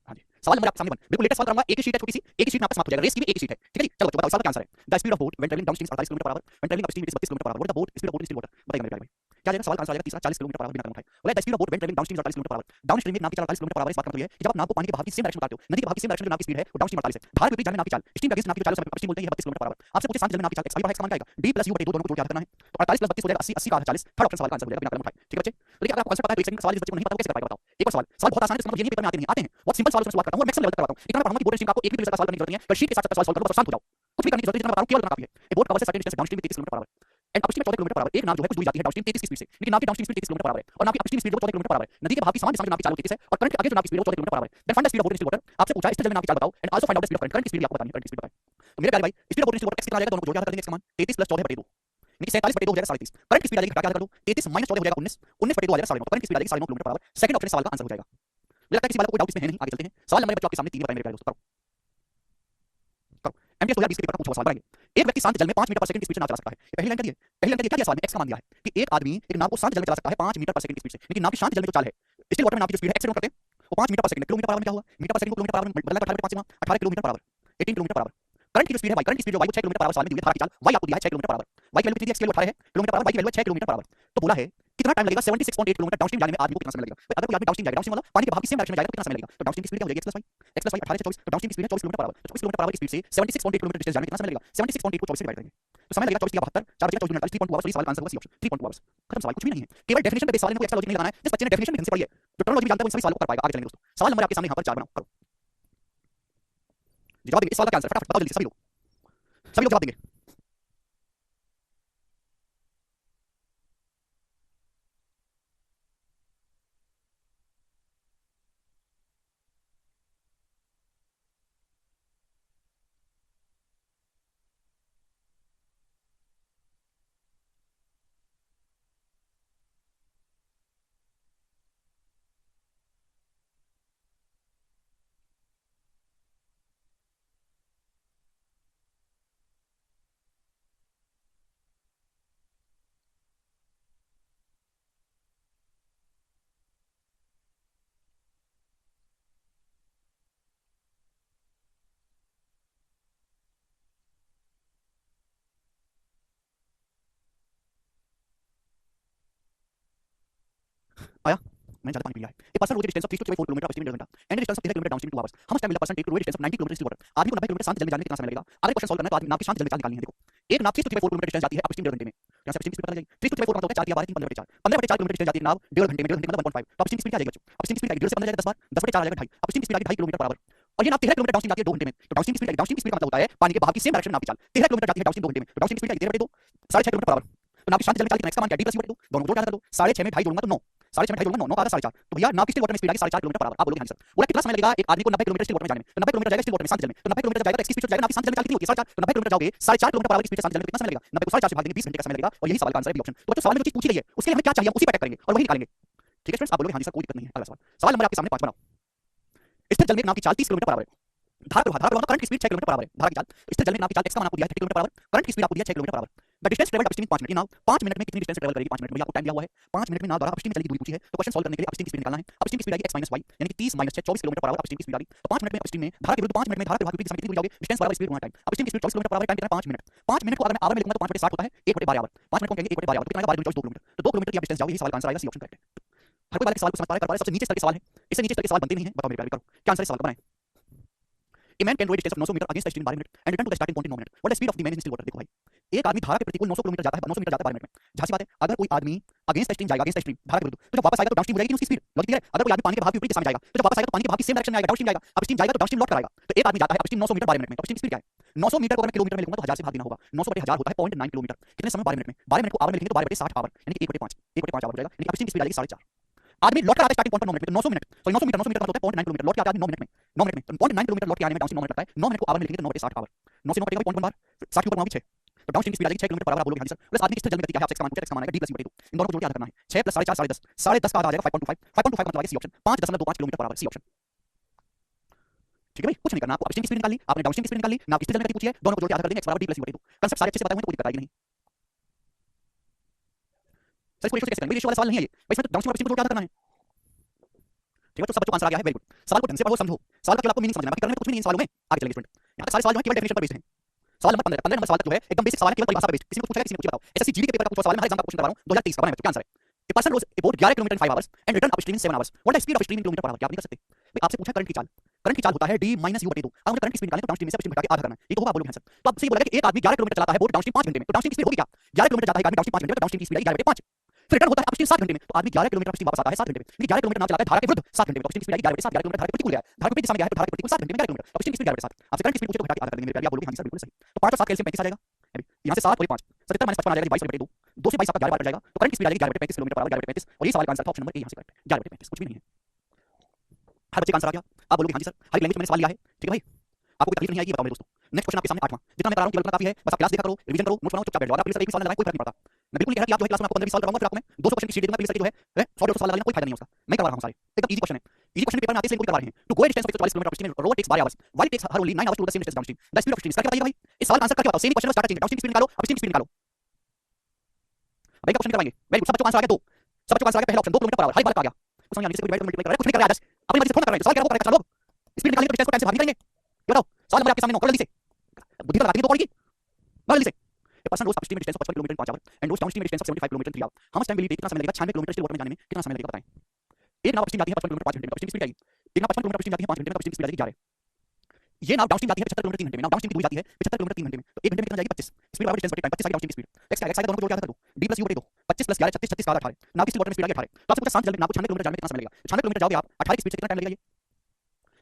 A: हाँ जी, सवाल नंबर आपके सामने बन, बिल्कुल लेटेस्ट सवाल करूंगा, एक ही शीट है छोटी सी, एक ही शीट में आपका समाप्त हो जाएगा, रेस की भी एक ही शीट है, ठीक है जी? चलो बच्चों बताओ सवाल का आंसर है, the speed of boat when travelling downstream 48 kilometre per our, when travelling upstream is 32 kilometre per our, what is the boat speed of boat in still water? बताइए मेरे प्यारे भाई। क्या जाएगा? सवाल का आंसर आ जाएगा तीसरा 40 किलोमीटर पर आवर बिना कदम उठाए। बोला the speed of boat when travelling downstream 40 kilometre per our. Downstream में नाव की चाल 40 किलोमीटर पर आवर। इस बात का मतलब ये है कि जब आप नाव को पानी के बहाव की सेम डायरेक्शन में उतारते हो, नदी के बहाव की सेम डायरेक्शन में नाव की स्पीड है, वो डाउनस्ट्रीम 48 है। धारा के विपरीत दिशा में नाव की चाल, स्ट्रीम के अगेंस्ट नाव की चाल समय अपस्ट्रीम बोलते हैं, 32 किलोमीटर पर आवर। आपसे पूछे शांत जल में नाव की चाल x का मान क्या आएगा? d + u / 2 दोनों को जोड़ के याद करना है। तो 48 + 32 हो जाएगा 80, 80 का 40। थर्ड ऑप्शन सवाल का आंसर हो जाएगा बिना कदम उठाए। ठीक है बच्चे? तो देखिए अगर आपको आंसर पता है तो एक सेकंड का सवाल इस बच्चे को नहीं पता वो कैसे कर पाएगा बताओ। एक और सवाल, सवाल बहुत आसान है, इसका मतलब ये नहीं पेपर में आते हैं। बहुत सिंपल सवाल से शुरुआत करता हूं और मैक्सिमम लेवल तक करवाता हूं। इतना मैं पढ़ाऊंगा कि बोर्ड स्ट्रीम का आपको एक भी का सवाल करने की जरूरत नहीं है, बस शीट के साथ सवाल सॉल्व कर लो, बस शांत हो जाओ। कुछ भी करने की जरूरत नहीं, जितना मैं बता रहा हूं केवल उतना काफी है। ए boat covers certain distance downstream में 33 kilometre per our and upstream में 14 किलोमीटर पर आवर। एक नाव जो है कुछ दूरी जाती है डाउनस्ट्रीम 33 की स्पीड से, लेकिन नाव की downstream speed 33 kilometre per hour है और नाव की upstream speed 14 kilometre per hour है। नदी के बहाव की समान दिशा में नाव की चाल 33 है और करंट के आगे जो नाव की स्पीड 14 किलोमीटर पर आवर है। Then find the speed of boat in still water. आपसे पूछा है स्थिर जल में नाव की चाल बताओ and also find out the speed of current. Current की स्पीड आपको बतानी है, करंट की स्पीड बताएं। तो मेरे प्यारे भाई speed of boat in still water x कितना आ जाएगा, दोनों को जोड़ के याद कर देंगे। x का मान 33 + 14/2 यानी 47/2 हो जाएगा 37। करंट की स्पीड आ जाएगी, घटा के याद कर लो, 33 - 14 हो जाएगा 19, 19/2 आ जाएगा 9.5। करंट की स्पीड आ जाएगी 9.5 kilometre per our. Second option सवाल का आंसर हो जाएगा। मुझे लगता है किसी बात को कोई डाउट इसमें है नहीं, आगे चलते हैं। सवाल नंबर बच्चों आपके सामने 3 बताएं मेरे प्यारे दोस्तों। करो एमटीएस 2020 के पेपर का पूछा हुआ सवाल बनाएंगे। एक व्यक्ति शांत जल में 5 मीटर पर सेकंड की स्पीड से नाव चला सकता है। ये पहली लाइन क्या दी है? पहली लाइन क्या दिया? सवाल में x का मान दिया है कि एक आदमी एक नाव को शांत जल में चला सकता है 5 मीटर पर सेकंड की स्पीड से, लेकिन नाव की शांत जल में जो चाल है स्टिल वाटर में नाव की जो स्पीड है x से नोट करते हैं, वो 5 मीटर पर सेकंड। किलोमीटर पर आवर में क्या हुआ? मीटर पर सेकंड को किलोमीटर पर आवर में बदला 18/5 से 18 kilometre per our, 18 kilometre per our. Current की जो स्पीड है y, करंट की स्पीड जो y को 6 किलोमीटर पर आवर सवाल में दी है, धारा की चाल y आपको दिया है 6 किलोमीटर पर आवर। y की वैल्यू कितनी दी? x की वैल्यू 18 है किलोमीटर पर आवर, y की वैल्यू है 6 किलोमीटर पर आवर। तो बोला है कितना टाइम लगेगा 76.8 किलोमीटर डाउनस्ट्रीम जाने में आदमी को कितना समय लगेगा? अगर कोई आदमी डाउनस्ट्रीम जाएगा, डाउनस्ट्रीम मतलब पानी के बहाव की सेम डायरेक्शन में जाएगा तो कितना समय लगेगा? तो डाउनस्ट्रीम की स्पीड क्या हो जाएगी? x + y 18 से 24, तो डाउनस्ट्रीम की स्पीड है 24 किलोमीटर पर आवर। तो 24 किलोमीटर पर आवर की स्पीड से 76.8 किलोमीटर डिस्टेंस जाने में कितना समय लगेगा? 76.8 को 24 से डिवाइड करेंगे तो समय लगेगा 24 × 72, 4 बजे 24 मिनट 3.2 आवर्स। सवाल का आंसर होगा सी ऑप्शन 3.2 आवर्स। खत्म सवाल, कुछ भी नहीं है, केवल डेफिनेशन पे बेस सवाल है, कोई एक्स्ट्रा लॉजिक नहीं लगाना है। जिस बच्चे ने डेफिनेशन में ढंग से पढ़ी है, जो टर्मिनोलॉजी जानता है, वो इन सभी सवालों को कर पाएगा। आगे चलेंगे दोस्तों। सवाल नंबर आपके सामने यहां पर 4 बनाओ, करो जवाब देंगे इस सवाल का आंसर फटाफट बताओ जल्दी, सभी लोग जवाब देंगे। आया? मैंने ज्यादा पानी पी लिया है। एक person rows distance of 3 to 4 kilometre upstream in 1 घंटा and distance of 13 kilometre downstream 2 hours. How much time will the person take to row distance of 90 kilometre still water? आदमी को 90 किलोमीटर शांत जल में जाने में कितना समय लगेगा? अगर क्वेश्चन सॉल्व करना है तो आदमी नाव की शांत जल में चाल निकालनी है। देखो एक नाव 3 to 4 किलोमीटर डिस्टेंस जाती है अपस्ट्रीम 1.5 घंटे में, यहां से अपस्ट्रीम स्पीड पता लग जाएगी। 3 to 4 मतलब 4 की 15/4 15/4 किलोमीटर डिस्टेंस जाती है नाव 1.5 घंटे में, 1.5 घंटे मतलब 1.5। तो अपस्ट्रीम स्पीड क्या आ जाएगी बच्चों? अपस्ट्रीम स्पीड आएगी 1.5 से 15 जाएगा 10 बार, 10/4 आ जाएगा 2.5। अपस्ट्रीम स्पीड आएगी 2.5 किलोमीटर पर आवर और ये नाव 13 किलोमीटर डाउनस्ट्रीम जाती है 2 घंटे में। तो डाउनस्ट्रीम स्पीड का मतलब होता है पानी के बहाव की सेम डायरेक्शन में नाव की चाल 13 किलोमीटर जाती है डाउनस्ट्रीम 2 घंटे में। तो डाउनस्ट्रीम स्पीड आएगी 13/2 6.5 किलोमीटर पर आवर। तो नाव की शांत जल में चाल कितना? x का मान क्या है? d + u/2 दोनों को जोड़ के कर दो। 6.5 में 2.5 जोड़ूंगा तो 9, 6.5 में 2.5 जोड़ूंगा 9, 9 का आधा 4.5। तो भैया नाव की स्टिल वाटर में स्पीड आएगी 4.5 किलोमीटर पर आवर। आप बोलोगे हां सर। बोला कितना समय लगेगा एक आदमी को 90 किलोमीटर स्टिल वाटर में जाने में? तो 90 किलोमीटर जाएगा स्टिल वाटर में शांत जल में, तो 90 किलोमीटर जाएगा तो x की स्पीड जाएगा, नाव की शांत जल में चाल कितनी होती है? 4.5। तो 90 किलोमीटर जाओगे 4.5 किलोमीटर पर आवर की स्पीड से शांत जल में कितना समय लगेगा? 90 को 4.5 से भाग देंगे 20 घंटे का समय लगेगा और यही सवाल का आंसर है बी ऑप्शन। तो बच्चों सवाल में जो चीज पूछी गई है उसके लिए हमें क्या चाहिए, हम उसी पे अटैक करेंगे और वही निकालेंगे। ठीक है स्टूडेंट्स, आप बोलोगे हां जी सर कोई दिक्कत नहीं है। अगला सवाल, सवाल नंबर आपके सामने 5 बनाओ। स्थिर जल में नाव की चाल 30 किलोमीटर पर आवर है। धारा प्रवाह करंट की स्पीड 6 किलोमीटर पर आवर है। धारा की चाल स्थिर जल में नाव की चाल x का मान आपको दिया है 30 किलोमीटर पर आवर, करंट की स्पीड आपको दिया है 6 kilometre per our. The distance travelled upstream 5 minute. ये नाव 5 मिनट में कितनी डिस्टेंस ट्रेवल करेगी? 5 मिनट में आपको टाइम दिया हुआ है। 5 मिनट में नाव द्वारा अपस्ट्रीम चली दूरी पूछी है, तो क्वेश्चन सॉल्व करने के लिए अपस्ट्रीम की स्पीड निकालना है। अपस्ट्रीम की स्पीड आएगी x - y यानी कि 30 - 6 24 किलोमीटर पर आवर अपस्ट्रीम की स्पीड आ गई। तो 5 मिनट में अपस्ट्रीम में धारा के विरुद्ध 5 मिनट में धारा के विपरीत दिशा में कितनी दूरी जाओगे? डिस्टेंस बराबर स्पीड गुणा टाइम। अपस्ट्रीम की speed 24 kilometre per our, time कितना है? 5 मिनट। 5 मिनट को अगर मैं आवर में लिखूंगा तो 5/60 होता है 1/12 आवर। 5 मिनट को कहेंगे 1/12 आवर, तो कितना आएगा? 12 × 2 किलोमीटर। तो 2 किलोमीटर की आप डिस्टेंस जाओगे, यही सवाल का आंसर आएगा, सी ऑप्शन करेक्ट है। हर कोई वाले के सवाल को समझ पा रहा है, कर पा रहा है? सबसे नीचे स्तर के सवाल है, इससे नीचे स्तर के सवाल बनते नहीं है। बताओ मेरे प्यारे, करो क्या आंसर है सवाल का, बनाएं। A man can row a distance of 900 metre against the stream in 12 minutes and return to the starting point in 9 minutes. What is the speed of the man in still water? देखो भाई, एक आदमी धारा के प्रतिकूल 900 kilometre जाता है, 900 metre जाता है 12 मिनट में। जहां सी बात है, अगर कोई आदमी अगेंस्ट द स्ट्रीम जाएगा, अगेंस्ट द स्ट्रीम धारा के विरुद्ध, तो जब वापस आएगा तो डाउनस्ट्रीम हो जाएगी उसकी स्पीड। लॉजिक क्लियर है? अगर कोई आदमी पानी के बहाव के विपरीत दिशा में जाएगा, तो जब वापस आएगा तो पानी के बहाव की सेम डायरेक्शन में आएगा, डाउनस्ट्रीम जाएगा। अपस्ट्रीम जाएगा तो डाउनस्ट्रीम लौट कर आएगा। तो एक आदमी जाता है अपस्ट्रीम 900 मीटर 12 मिनट में, तो अपस्ट्रीम की स्पीड क्या है? 900 मीटर को अगर मैं किलोमीटर में लिखूंगा तो 1000 से भाग देना होगा। 900/1000 होता है 0.9 किलोमीटर। कितने समय? 12 मिनट में। 12 मिनट को आवर में लिखेंगे तो 12/60 आवर यानी कि 1/5 1/5 आवर हो जाएगा। यानी कि अपस्ट्रीम की स्पीड आएगी 4.5। आदमी लौट कर आता है स्टार्टिंग पॉइंट पर 9 मिनट में, 900 मिनट सॉरी 900 मीटर का मतलब होता है 0.9 किलोमीटर। लौट के आता है आदमी 9 मिनट में, 9 मिनट में, तो 0.9 किलोमीटर लौट के आने में डाउनस्ट्रीम 9 मिनट लगता है। 9 मिनट को आवर में लिखेंगे तो 9/60 आवर। 9 से 9 कटेगा 0.1 बार, 60 के ऊपर 9 भी 6, तो डाउनस्ट्रीम की स्पीड आ जाएगी 6 किलोमीटर पर आवर। आप बोलोगे हां जी सर। प्लस आदमी स्थिर जल में गति क्या है? आप x का मान पूछा, x का मान आएगा d + u/2। इन दोनों को जोड़ के याद करना है। 6 + 4.5 10.5 10.5 का आधा आ जाएगा 5.25 5.25 मतलब आएगा C option 5.25 kilometre per hour, C option. ठीक है भाई, कुछ नहीं करना आपको। अपस्ट्रीम की स्पीड निकाल ली आपने, डाउनस्ट्रीम की स्पीड निकाल ली, नाव की स्थिर जल में गति पूछी है, दोनों को जोड़ के याद कर देंगे x = d + u/2। कांसेप्ट सारे अच्छे से पता होंगे तो कोई दिक्कत आएगी नहीं। सर इसको रेशियो कैसे करेंगे? रेशियो वाला सवाल नहीं है ये भाई, इसमें तो डाउनस्ट्रीम अपस्ट्रीम को जोड़ के याद करना है। ठीक है तो सब बच्चों का आंसर आ गया है, वेरी गुड। सवाल को ढंग से पढ़ो, समझो। सवाल का केवल आपको मीनिंग समझना है, बाकी करने में कुछ भी नहीं इन सवालों में। आगे चलेंगे स्टूडेंट, यहां तक सारे सवाल जो हैं केवल डेफिनेशन पर बेस्ड हैं। सवाल नंबर 15 नंबर सवाल तक जो है एकदम बेसिक सवाल है, केवल परिभाषा पे बेस्ड। किसी को पूछा किसी को पूछा बताओ। एसएससी जीडी के पेपर का पूछा सवाल है, हर एग्जाम का क्वेश्चन करवा रहा हूं 2023 का, बताना क्या आंसर है। A person rows a boat 11 kilometre in 5 hours and return upstream in 7 hours, what is speed of stream in kilometre per hour, क्या आप नहीं कर सकते भाई। आपसे पूछा करंट की चाल, करंट की चाल होता है d - u/2। अब मुझे करंट की स्पीड निकालनी है तो डाउनस्ट्रीम में से अपस्ट्रीम घटा के आधा करना है, ये तो होगा, बोलोगे आंसर। तो अब से बोलेगा कि एक आदमी 11 किलोमीटर चलाता है बोट डाउनस्ट्रीम 5 घंटे में, तो डाउनस्ट्रीम की स्पीड होगी क्या, 11 किलोमीटर जाता है एक आदमी डाउनस्ट्रीम 5 घंटे में, तो डाउनस्ट्रीम की स्पीड आएगी 11/5। फिर रिटर्न होता है अपस्ट्रीम 7 घंटे में, तो आदमी 11 किलोमीटर अपस्ट्रीम वापस आता है 7 घंटे में, यानी 11 किलोमीटर नाव चलाता है धारा के विरुद्ध 7 घंटे में, तो अपस्ट्रीम की स्पीड आएगी 11/7। 11 किलोमीटर धारा के प्रतिकूल है, धारा के विपरीत दिशा में गया है तो धारा के प्रतिकूल 7 घंटे में 11 किलोमीटर, तो अपस्ट्रीम की स्पीड 11/7। आपसे करंट की स्पीड पूछे तो घटा के आधा कर देंगे मेरे प्यारे, आप बोलोगे हां जी सर बिल्कुल सही। तो 5 और 7 कैलसियम 35 आ जाएगा, यहाँ से 7 और 5 77 - 55 आ जाएगा 22/2, 2 से 22 आपका 11 बार कट जाएगा, तो करंट की स्पीड आएगी 11/35 किलोमीटर पर आवर, 11/35। और ये सवाल का आंसर था ऑप्शन नंबर ए, यहाँ से करेक्ट 11/35, कुछ भी नहीं है। हर बच्चे का आंसर आ गया, आप बोलोगे हां जी सर, हर लैंग्वेज में मैंने सवाल लिया है, ठीक है भाई, आपको कोई तकलीफ नहीं आएगी, बताओ मेरे दोस्तों। नेक्स्ट क्वेश्चन आपके सामने 8वां, जितना मैं करा रहा हूं केवल इतना काफी है, बस आप क्लास देखा करो, रिवीजन करो, नोट्स बनाओ, चुपचाप बैठ जाओ। अगर आप एक भी सवाल लगाए कोई फर्क नहीं पड़ता। मैं बिल्कुल नहीं कह रहा कि आप जो है क्लास में आपको 15-20 सवाल कराऊंगा, फिर आपको मैं 200 क्वेश्चन की शीट दे दूंगा, प्लीज सर जो है 100-150 सवाल लगाना, कोई फायदा नहीं है उसका। मैं करवा रहा हूं सारे, एकदम इजी क्वेश्चन है, इजी क्वेश्चन पेपर में आते हैं इसलिए करवा रहे हैं। To go a distance of 140 kilometre upstream Rod takes 12 hours, while takes her only 9 hours to the same distance downstream, the speed of stream. करके बताइए भाई, इस सवाल का आंसर करके बताओ, सेम क्वेश्चन में स्टार्ट डाउनस्ट्रीम की स्पीड निकालो, अपस्ट्रीम की स्पीड निकालो। भाई का क्वेश्चन करवाएंगे, वेरी गुड, सब बच्चों का आंसर आ गया, दो सब बच्चों का आंसर आ गया, पहला option 2 kilometre per our, high बात आ गया, कुछ समझ नहीं से कोई डिवाइड मल्टीप्लाई कर रहा है, कुछ नहीं कर रहा है आज, अपनी मर्जी से थोड़ा कर रहे हैं, सवाल क्या वो करेगा, चलो स्पीड निकालने तो डिस्टेंस को टाइम से भाग नहीं करेंगे, बताओ सवाल नंबर आपके सामने 9, जल्दी से बुद्धि तो लगाती है तो पड़ेगी, जल्दी से। A person goes upstream with distance of 55 kilometre in 5 hours and goes downstream with distance of 75 kilometre in 3 hours. How much time will it take? कितना समय लगेगा 96 किलोमीटर स्टिल वाटर में जाने में, कितना समय लगेगा बताएं। एक नाव अपस्ट्रीम जाती है 55 किलोमीटर 5 घंटे में, अपस्ट्रीम की स्पीड आएगी। एक नाव 55 किलोमीटर अपस्ट्रीम जाती है 5 घंटे में, अपस्ट्रीम की स्पीड आएगी 11। ये नाव डाउनस्ट्रीम जाती है 75 किलोमीटर 3 घंटे में, नाव डाउनस्ट्रीम की दूरी जाती है 75 किलोमीटर 3 घंटे में, तो 1 घंटे में कितना जाएगी 25। स्पीड बराबर डिस्टेंस बटे टाइम, 25 आएगी डाउनस्ट्रीम की स्पीड। एक्स का दोनों को जोड़ के आधा कर दो, d + u / 2, 25 + 11 36 36 का 18। नाव की स्टिल वाटर में स्पीड आ गई 18। तो आपसे पूछा शांत जल में नाव को 96 किलोमीटर जाने में कितना समय लगेगा, 96 किलोमीटर जाओगे आप 18 की स्पीड से कितना टाइम लगेगा, ये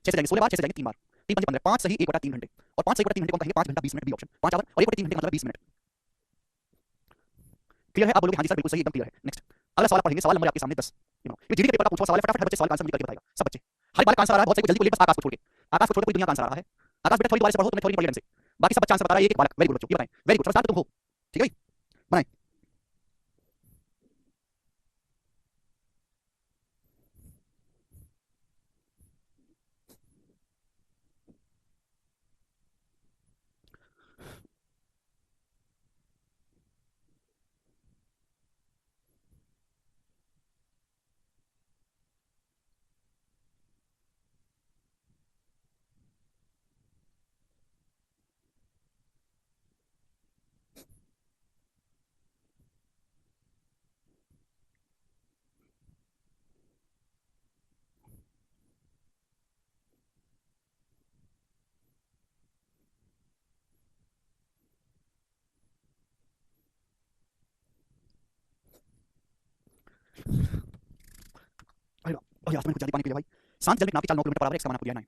A: 6 से जाएंगे 16 बार, 6 से जाएंगे 3 बार, 3 5 15, 5 सही 1 बटा 3 घंटे, और 5 सही बटा 3 घंटे को हम कहेंगे 5 घंटा 20 मिनट, बी ऑप्शन 5 आवर, और 1 बटा 3 घंटे का मतलब 20 मिनट। क्लियर है, आप बोलोगे हां जी सर बिल्कुल सही, एकदम क्लियर है। नेक्स्ट अगला सवाल पढ़ेंगे, सवाल नंबर आपके सामने 10, ये जीडी के पेपर का पूछा सवाल है, फटाफट बच्चे सवाल का आंसर निकल के बताएगा, सब बच्चे हर बार का आंसर आ रहा है, बहुत सही, जल्दी बोलिए बस, आकाश को छोड़ के, आकाश को छोड़ के पूरी दुनिया का आंसर आ रहा है। आकाश बेटा थोड़ी दोबारा से पढ़ो, तुम्हें थोड़ी पढ़ लेने से, बाकी सब बच्चा आंसर बता रहा है, एक एक बालक, वेरी गुड बच्चों, ये बताएं, वेरी गुड, समझदार तो तुम हो, ठीक है भाई, बनाएं। और यार मैंने कुछ जल्दी पानी पी लिया भाई। शांत जल में नाव की चाल 9 किलोमीटर पर आवर, एक्स का मान आपको दिया है 9,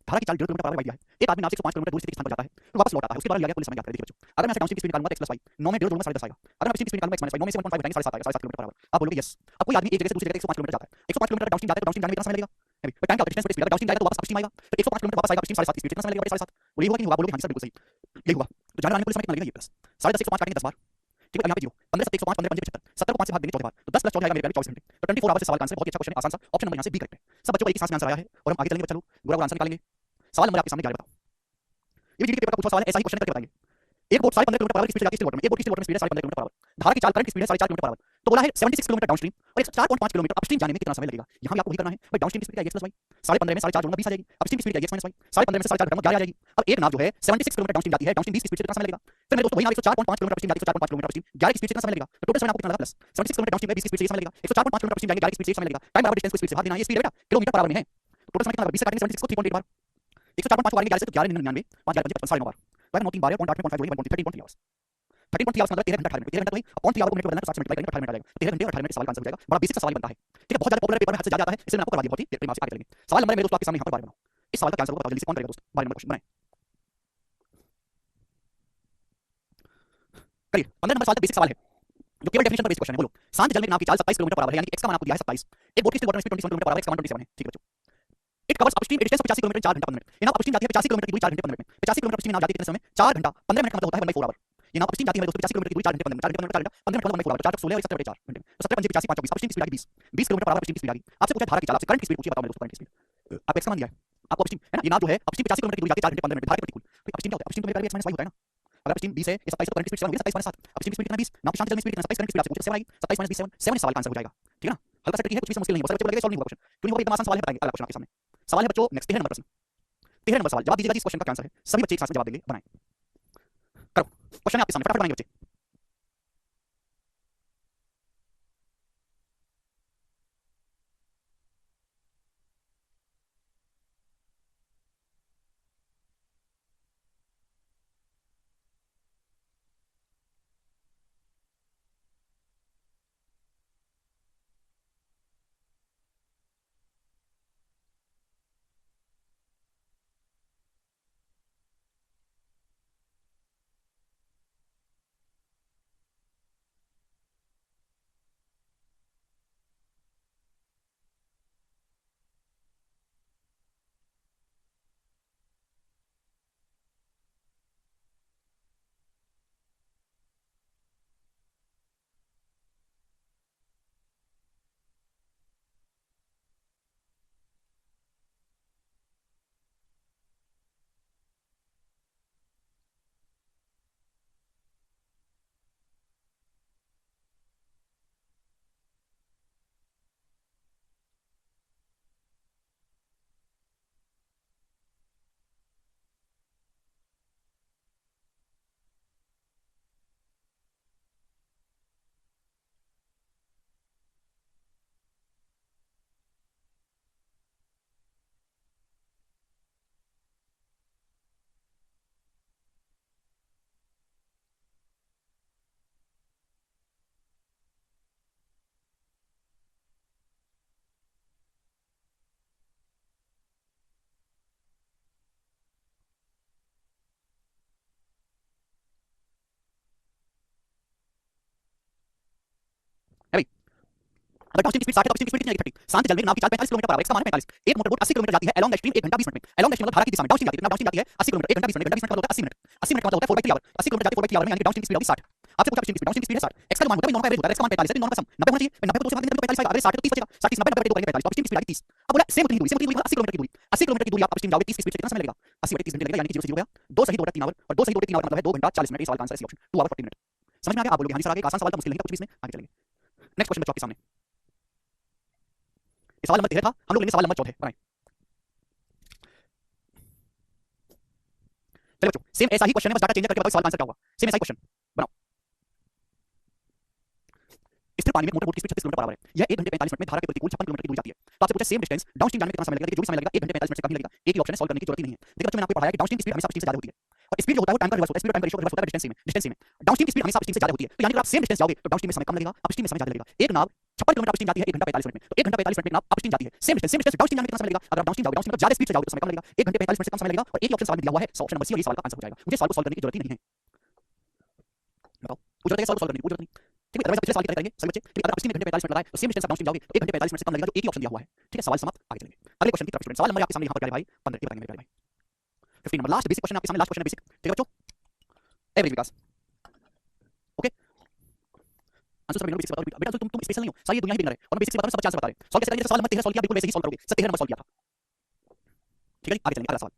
A: धारा की चाल 1.5 किलोमीटर पर आवर दिया है। एक आदमी नाव से 105 किलोमीटर दूर स्थित स्थान पर जाता है, फिर वापस लौट आता है, उसके द्वारा लिया गया कुल समय ज्ञात करें, देखिए बच्चों। अगर मैं डाउनस्ट्रीम की स्पीड निकालूंगा तो x + y, 9 में 1.5 जोड़ूंगा 10.5 आएगा। अगर मैं अपस्ट्रीम की स्पीड निकालूंगा x - y, 9 में से 1.5 घटाएंगे 7.5 आएगा, 7.5 किलोमीटर पर आवर। आप बोलोगे यस। अब कोई आदमी एक जगह से दूसरी जगह 105 किलोमीटर जाता है, 105 किलोमीटर डाउनस्ट्रीम जाता है, तो डाउनस्ट्रीम जाने में कितना समय लगेगा, टाइम का डिस्टेंस स्पीड, डाउनस्ट्रीम जाएगा तो वापस अपस्ट्रीम आएगा, फिर 105 किलोमीटर वापस आएगा अपस्ट्रीम 7.5 की स्पीड, कितना समय लगेगा 7.5। वही होगा कि नहीं होगा, बोलोगे हां जी सर बिल्कुल सही, यही हुआ। तो जाने आने में कुल समय कितना लगेगा, ये प्लस 10.5 105 काटेंगे 10 बार, ठीक है, यहाँ पे 0 15 7 105 15 5 75, 70 को 5 से भाग देंगे 14 बार, तो 10 + 14 आएगा मेरे प्यारे 24 घंटे, तो 24 आवर्स से सवाल का आंसर, बहुत ही अच्छा क्वेश्चन है, आसान सा, ऑप्शन नंबर यहाँ से बी करेक्ट है। सब बच्चों को एक ही सांस में आंसर आया है, और हम आगे चलेंगे बच्चा लोग, पूरा आंसर निकालेंगे। सवाल नंबर आपके सामने 11 बताओ, ये भी जीडी के पेपर का पूछा सवाल है, ऐसा ही क्वेश्चन करके बताएंगे। एक बोट 15.5 किलोमीटर पर आवर की स्पीड से जाती है स्टिल वाटर में, एक बोट की स्टिल वाटर में स्पीड है 15.5 किलोमीटर पर आवर, धारा की चाल करंट की स्पीड है 4.5 किलोमीटर पर आवर, तो बोला है 76 किलोमीटर डाउनस्ट्रीम और 4.5 किलोमीटर अपस्ट्रीम जाने में कितना समय लगेगा। यहाँ भी आपको वही करना है भाई, डाउनस्ट्रीम की स्पीड क्या है x + y, 15.5 में 4.5 जोड़ूंगा 20 आ जाएगी, अपस्ट्रीम की स्पीड क्या है x - y, 15.5 में से 4.5 घटाऊंगा 11 आ जाएगी। अब एक नाव जो है 76 किलोमीटर डाउनस्ट्रीम जाती है, डाउनस्ट्रीम 20 की स्पीड से कितना समय लगेगा, फिर मेरे दोस्तों वही नाव 104.5 किलोमीटर अपस्ट्रीम जाती है, 4.5 किलोमीटर अपस्ट्रीम 11 की स्पीड से कितना समय लगेगा, तो टोटल समय आपको कितना लगा प्लस 76 किलोमीटर डाउनस्ट्रीम में 20 की स्पीड से समय लगेगा, 104.5 किलोमीटर अपस्ट्रीम जाएंगे 11 की स्पीड से समय लगेगा, टाइम बराबर डिस्टेंस को स्पीड से भाग देना, ये स्पीड है बेटा किलोमीटर पर आवर में है, टोटल समय कितना लगा 20 से काटेंगे 76 को 3.8 बार, 104.5 को 11 से तो 11 99 5 11 55 9.5 बार, तो 9 3 12 0.8 0.5 जोड़ेंगे 13.3 आवर्स, 13.3 आवर्स मतलब 13 घंटा 18 मिनट, 13 घंटा वही अपॉन 3 आवर को मिनट बदलना तो 60 से मल्टीप्लाई करेंगे 18 मिनट आ जाएगा, 13 घंटे और 18 मिनट सवाल का आंसर हो जाएगा, बड़ा बेसिक सा सवाल बनता है, ठीक है, बहुत ज्यादा पॉपुलर पेपर में हाथ से जा जाता है, इसलिए मैं आपको करवा दिया, बहुत ही प्रेम से आगे चलेंगे। सवाल नंबर मेरे दोस्तों आपके सामने यहाँ पर 12 बनाओ, इस सवाल का आंसर को बताओ जल्दी से, कौन करेगा दोस्त, 12 नंबर क्वेश्चन बनाएं, करिए। 15 नंबर सवाल बेसिक सवाल है, जो केवल डेफिनेशन पर बेस्ड क्वेश्चन है, बोलो शांत जल में नाव की चाल 27 किलोमीटर पर आवर है, यानी x का मान आपको दिया है 27, एक बोट की स्टिल वाटर में speed 21 kilometre per our, x का मान 27 है, ठीक है बच्चों। It covers upstream distance 85 kilometre 4 घंटा 15 मिनट, ये नाव अपस्ट्रीम जाती है 85 किलोमीटर की दूरी 4 घंटे 15 मिनट में, 85 किलोमीटर अपस्ट्रीम नाव जाती है कितने समय 4 घंटा 15 मिनट का मतलब होता है 1/4 आवर, ये नाव अपस्ट्रीम जाती है मेरे दोस्तों 85 किलोमीटर की दूरी 4 घंटे 15 मिनट, 4 घंटे 15 मिनट 4 घंटा 15 मिनट मतलब 1/4 आवर, 4 16 और 17 बटे 4 घंटे, तो 17 5 85 5 24 अपस्ट्रीम की स्पीड आ गई 20 किलोमीटर पर आवर अपस्ट्रीम की स्पीड आ गई। आपसे पूछा धारा की चाल, आपसे करंट की स्पीड पूछिए, बताओ मेरे दोस्तों करंट की स्पीड, आप एक्स का मान दिया है आपको अपस्ट्रीम है ना, ये नाव जो है अपस्ट्रीम 85 किलोमीटर की दूरी जाती है 4 घंटे 15 मिनट, धारा के प्रतिकूल, तो अपस्ट्रीम क्या होता है, अपस्ट्रीम तो मेरे प्यारे x - y होता है ना, अगर अपस्ट्रीम 20 है ये 27 तो करंट की स्पीड 7 होगी, 27 - 7 अपस्ट्रीम की स्पीड कितना 20, नाव की शांत जल में स्पीड कितना 27 करंट की स्पीड आपसे पूछे 7 आएगी, 27 - 20 7 सवाल का आंसर हो जाएगा, ठीक है ना, हल्का सा ट्रिकी है, कुछ भी मुश्किल नहीं है, बहुत सारे बच्चे बोलेंगे सॉल्व नहीं होगा क्वेश्चन, क्यों नहीं होगा, एकदम आसान सवाल है, बताएंगे अगला क्वेश्चन आपके सामने सवाल है बच्चों। नेक्स्ट 13 नंबर प्रश्न, 13 नंबर सवाल जवाब दीजिएगा, जिस क्वेश्चन का क्या आंसर है, सभी बच्चे एक साथ में जवाब देंगे, बनाएं। करो, क्वेश्चन है आपके सामने, फटाफट बनाएंगे बच्चे। है भाई, अगर डाउनस्ट्रीम की स्पीड 60 है तो अपस्ट्रीम की स्पीड कितनी आएगी 30। शांत जल में नाव की चाल 45 किलोमीटर पर आवर, इसका मान है 45। एक मोटर बोट 80 किलोमीटर जाती है अलोंग द स्ट्रीम 1 घंटा 20 मिनट में। अलोंग द स्ट्रीम मतलब धारा की दिशा में डाउनस्ट्रीम जाती है, कितना डाउनस्ट्रीम जाती है 80 किलोमीटर 1 घंटा 20 मिनट, 1 घंटा 20 मिनट का मतलब होता है 80 मिनट। 80 मिनट का मतलब होता है 4/3 आवर, 80 किलोमीटर जाती है 4/3 आवर में, यानी कि डाउनस्ट्रीम की स्पीड होगी 60। आपसे पूछा अपस्ट्रीम की स्पीड है 60, एक्स का मान होता है दोनों का एवरेज होता है, इसका मान 45 है, दोनों का सम 90 होना चाहिए, 90 को 2 से भाग देंगे तो 45 आएगा, एवरेज 60 है तो 30 बचेगा, 60 30 90 90 करेंगे 45, तो अपस्ट्रीम की स्पीड आएगी 30। अब बोला सेम उतनी दूरी, सेम उतनी दूरी 80 किलोमीटर की दूरी, 80 किलोमीटर की दूरी आप अपस्ट्रीम जाओगे 30 की स्पीड से कितना समय लगेगा, 80/30 घंटे लगेगा, यानी कि 0 से 0 हो गया। 2 सही 2 बटा 3 आवर, और 2 सही 2 बटा 3 आवर मतलब है 2 घंटा 40 मिनट। इस सवाल का आंसर है सी ऑप्शन 2 आवर 40 मिनट। समझ में आ गया? आप बोलोगे हां जी सर आगे, आसान सवाल था, मुश्किल नहीं था कुछ भी इसमें, आगे चलेंगे। नेक्स्ट क्वेश्चन बच्चों आपके सामने, सवाल नंबर 13 था, हम लोग लेंगे सवाल नंबर 14 बनाएं। चलिए बच्चों, सेम ऐसा ही क्वेश्चन है, बस डाटा चेंज करके बताओ सवाल का आंसर क्या होगा। सेम ऐसा ही क्वेश्चन बनाओ। स्थिर पानी में मोटर बोट की स्पीड 36 किलोमीटर पर आवर है, यह 1 घंटे 45 मिनट में धारा के प्रतिकूल 56 किलोमीटर की दूरी जाती है। तो आपसे पूछा सेम डिस्टेंस डाउनस्ट्रीम जाने में कितना समय लगेगा, देखिए जो भी समय लगेगा 1 घंटे 45 मिनट से कम ही लगेगा। एक ही ऑप्शन है, सॉल्व करने की जरूरत ही नहीं है। देखिए बच्चों मैंने आपको पढ़ाया कि डाउनस्ट्रीम की स्पीड हमेशा अपस्ट्रीम से ज्यादा होती है, और स्पीड जो होता है वो टाइम का रिवर्स होता है, स्पीड और टाइम का रेशियो रिवर्स होता है डिस्टेंस से में, डिस्टेंस से में डाउनस्ट्रीम की स्पीड हमेशा अपस्ट्रीम से ज्यादा होती है। तो यानी कि आप सेम डिस्टेंस जाओगे तो डाउनस्ट्रीम में समय कम लगेगा, अपस्ट्रीम में समय ज्यादा लगेगा। एक नाव 56 किलोमीटर अपस्ट्रीम जाती है 1 घंटा 45 मिनट में, तो 1 घंटा 45 मिनट में नाव अपस्ट्रीम जाती है, सेम डिस्टेंस डाउनस्ट्रीम जाने में कितना समय लगेगा। अगर आप डाउनस्ट्रीम जाओगे, डाउनस्ट्रीम मतलब ज्यादा स्पीड से जाओगे तो समय कम लगेगा, 1 घंटे 45 मिनट से कम समय लगेगा, और एक ही ऑप्शन सवाल में दिया हुआ है, सो ऑप्शन नंबर सी, और ये सवाल का आंसर हो जाएगा। मुझे सवाल को सॉल्व करने की जरूरत ही नहीं है। बताओ पूछ रहे थे सवाल को सॉल्व करने की जरूरत नहीं, ठीक है। अदरवाइज पिछले सवाल की तरह करेंगे सभी बच्चे, ठीक है। अगर अपस्ट्रीम 1 घंटे 45 मिनट लगाए तो सेम डिस्टेंस आप डाउनस्ट्रीम जाओगे तो 1 घंटे 45 मिनट से कम लगेगा, जो एक ही ऑप्शन दिया हुआ है, ठीक है। सवाल समाप्त, आगे चलेंगे अगले क्वेश्चन की तरफ। स्टूडेंट सवाल नंबर आपके सामने यहाँ पर प्यारे भाई 15 ये बताएंगे मेरे प्यारे भाई, 15 नंबर लास्ट बेसिक क्वेश्चन आपके सामने, लास्ट क्वेश्चन है बेसिक, ठीक है बच्चों। एवरेज विकास, ओके। आंसर सब बेसिक बताओ बेटा, तुम स्पेशल नहीं हो, सारी दुनिया ही बिगनर है, और मैं बेसिक से बता रहा हूं, सब चांस बता रहे हैं। सॉल्व कैसे करेंगे, सवाल नंबर 13 सॉल्व किया, बिल्कुल वैसे ही सॉल्व करोगे, 13 नंबर सॉल्व किया था, ठीक है जी। आगे चलेंगे अगला सवाल।